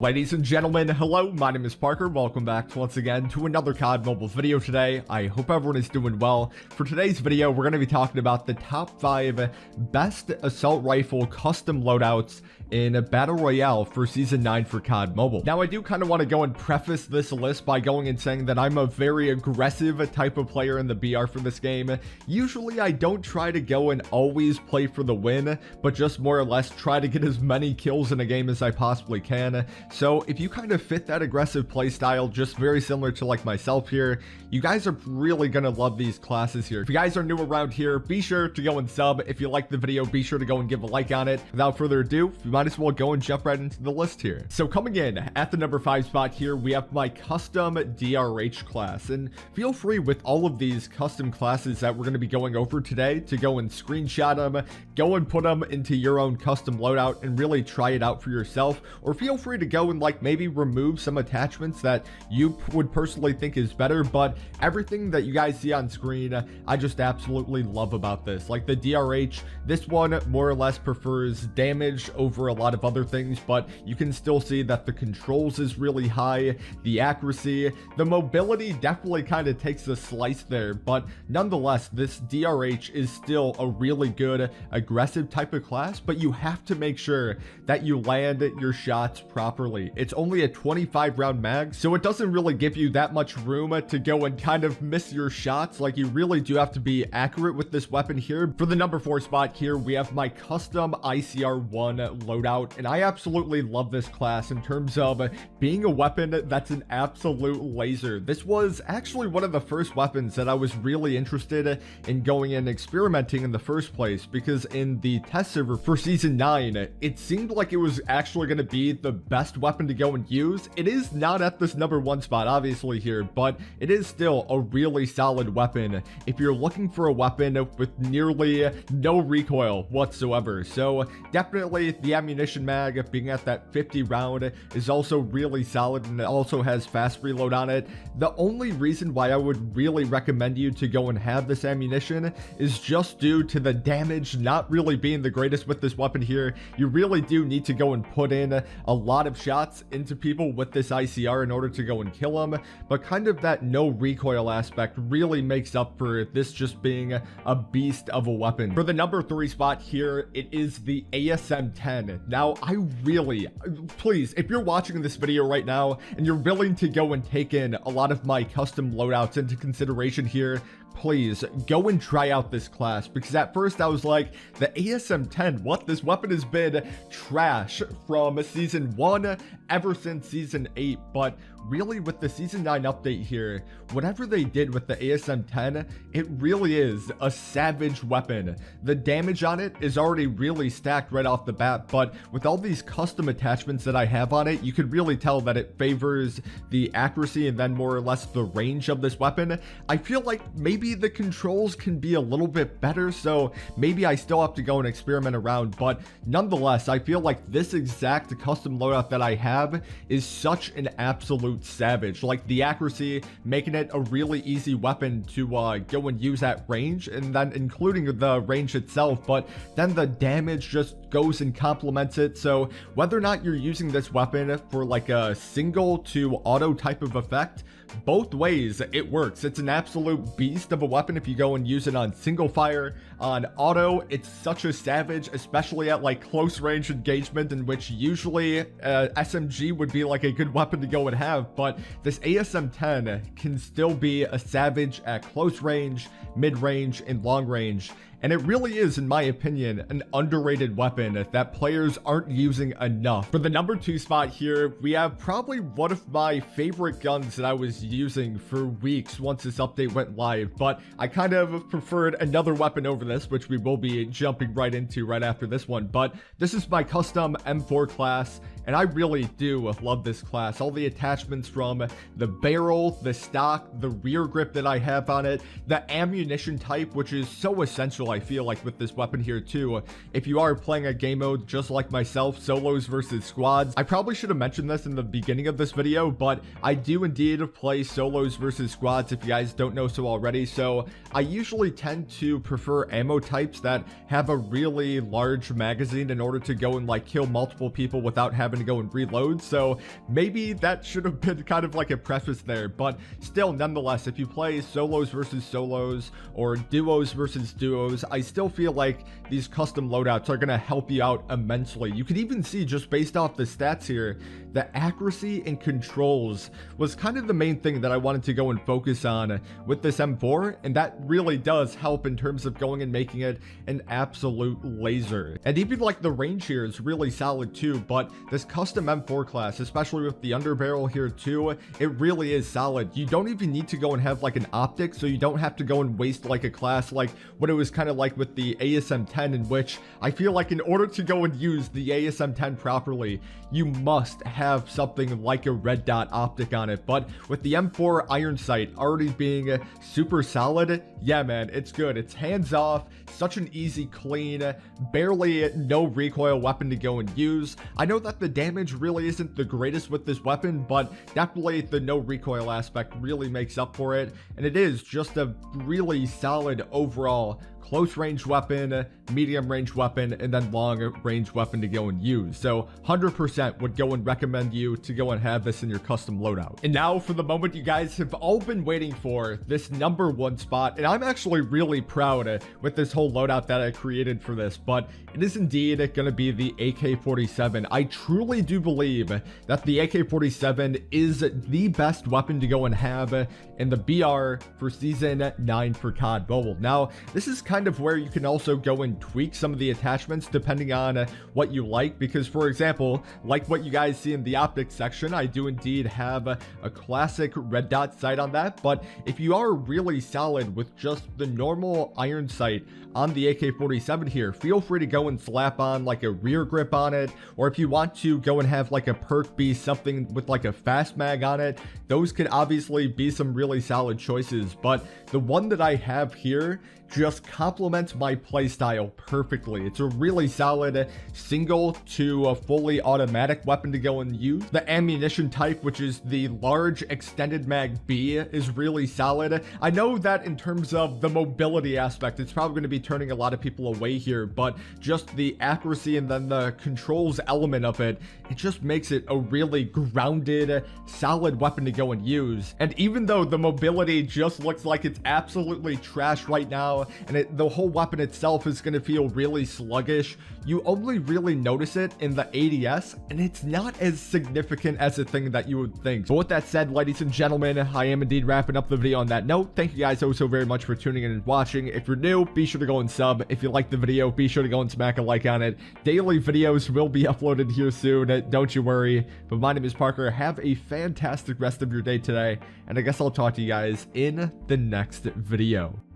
Ladies and gentlemen, hello, my name is Parker. Welcome back once again to another COD mobile video today. I hope everyone is doing well. For today's video, we're going to be talking about the top 5 best assault rifle custom loadouts in Battle Royale for Season 9 for COD Mobile. Now, I do kind of want to go and preface this list by going and saying that I'm a very aggressive type of player in the BR for this game. Usually, I don't try to go and always play for the win, but just more or less try to get as many kills in a game as I possibly can. So if you kind of fit that aggressive play style, just very similar to like myself here, you guys are really going to love these classes here. If you guys are new around here, be sure to go and sub. If you like the video, be sure to go and give a like on it. Without further ado, you might as well go and jump right into the list here. So coming in at the number 5 spot here, we have my custom DRH class. And feel free with all of these custom classes that we're going to be going over today to go and screenshot them, go and put them into your own custom loadout and really try it out for yourself. Or feel free to go and like maybe remove some attachments that you would personally think is better, but everything that you guys see on screen, I just absolutely love about this. Like the DRH, this one more or less prefers damage over a lot of other things, but you can still see that the controls is really high, the accuracy, the mobility definitely kind of takes a slice there, but nonetheless, this DRH is still a really good aggressive type of class, but you have to make sure that you land your shots properly. It's only a 25 round mag, so it doesn't really give you that much room to go and kind of miss your shots. Like, you really do have to be accurate with this weapon here. For the number 4 spot here, we have my custom ICR-1 loadout, and I absolutely love this class in terms of being a weapon that's an absolute laser. This was actually one of the first weapons that I was really interested in going and experimenting in the first place, because in the test server for Season 9, it seemed like it was actually going to be the best weapon to go and use. It is not at this number 1 spot obviously here, but it is still a really solid weapon if you're looking for a weapon with nearly no recoil whatsoever. So definitely the ammunition mag being at that 50 round is also really solid, and it also has fast reload on it. The only reason why I would really recommend you to go and have this ammunition is just due to the damage not really being the greatest with this weapon here. You really do need to go and put in a lot of shots into people with this ICR in order to go and kill them, but kind of that no recoil aspect really makes up for this just being a beast of a weapon. For the number 3 spot here, it is the ASM-10. Now, I really, please, if you're watching this video right now and you're willing to go and take in a lot of my custom loadouts into consideration here, please go and try out this class, because at first I was like, the ASM-10, what? This weapon has been trash from Season 1 ever since Season 8, but really with the Season 9 update here, whatever they did with the ASM-10, it really is a savage weapon. The damage on it is already really stacked right off the bat, but with all these custom attachments that I have on it, you could really tell that it favors the accuracy and then more or less the range of this weapon. I feel like maybe the controls can be a little bit better, so maybe I still have to go and experiment around, but nonetheless, I feel like this exact custom loadout that I have is such an absolute savage. Like, the accuracy, making it a really easy weapon to go and use at range, and then including the range itself, but then the damage just goes and complements it. So whether or not you're using this weapon for like a single to auto type of effect, both ways it works. It's an absolute beast of a weapon if you go and use it on single fire. On auto, it's such a savage, especially at like close range engagement, in which usually SMG would be like a good weapon to go and have, but this ASM-10 can still be a savage at close range, mid-range, and long range. And it really is, in my opinion, an underrated weapon that players aren't using enough. For the number 2 spot here, we have probably one of my favorite guns that I was using for weeks once this update went live, but I kind of preferred another weapon over this, which we will be jumping right into right after this one. But this is my custom M4 class, and I really do love this class. All the attachments from the barrel, the stock, the rear grip that I have on it, the ammunition type, which is so essential, I feel like, with this weapon here too. If you are playing a game mode just like myself, solos versus squads, I probably should have mentioned this in the beginning of this video, but I do indeed play solos versus squads, if you guys don't know so already. So I usually tend to prefer ammo types that have a really large magazine in order to go and like kill multiple people without having having to go and reload. So maybe that should have been kind of like a preface there, but still, nonetheless, if you play solos versus solos or duos versus duos, I still feel like these custom loadouts are going to help you out immensely. You can even see, just based off the stats here, the accuracy and controls was kind of the main thing that I wanted to go and focus on with this M4, and that really does help in terms of going and making it an absolute laser. And even like the range here is really solid too, but this custom M4 class, especially with the underbarrel here too, it really is solid. You don't even need to go and have like an optic, so you don't have to go and waste like a class like what it was kind of like with the ASM-10, in which I feel like in order to go and use the ASM-10 properly, you must have something like a red dot optic on it. But with the M4 iron sight already being super solid, yeah man, it's good. It's hands off, such an easy, clean, barely no recoil weapon to go and use. I know that the damage really isn't the greatest with this weapon, but definitely the no recoil aspect really makes up for it, and it is just a really solid overall close range weapon, medium range weapon, and then long range weapon to go and use. So 100% would go and recommend you to go and have this in your custom loadout. And now for the moment you guys have all been waiting for, this #1 spot, and I'm actually really proud with this whole loadout that I created for this, but it is indeed going to be the AK-47. I truly do believe that the AK-47 is the best weapon to go and have in the BR for Season 9 for COD Mobile. Now, this is kind of where you can also go and tweak some of the attachments depending on what you like, because for example, like what you guys see in the optics section, I do indeed have a classic red dot sight on that. But if you are really solid with just the normal iron sight on the AK-47 here, feel free to go and slap on like a rear grip on it, or if you want to go and have like a perk be something with like a fast mag on it, those could obviously be some really solid choices. But the one that I have here just complements my playstyle perfectly. It's a really solid single to a fully automatic weapon to go and use. The ammunition type, which is the large extended mag B, is really solid. I know that in terms of the mobility aspect, it's probably going to be turning a lot of people away here, but just the accuracy and then the controls element of it, it just makes it a really grounded, solid weapon to go and use. And even though the mobility just looks like it's absolutely trash right now, and the whole weapon itself is going to feel really sluggish, you only really notice it in the ADS, and it's not as significant as a thing that you would think. But with that said, ladies and gentlemen, I am indeed wrapping up the video on that note. Thank you guys so very much for tuning in and watching. If you're new, be sure to go and sub. If you like the video, be sure to go and smack a like on it. Daily videos will be uploaded here soon, don't you worry. But my name is Parker. Have a fantastic rest of your day today, and I guess I'll talk to you guys in the next video.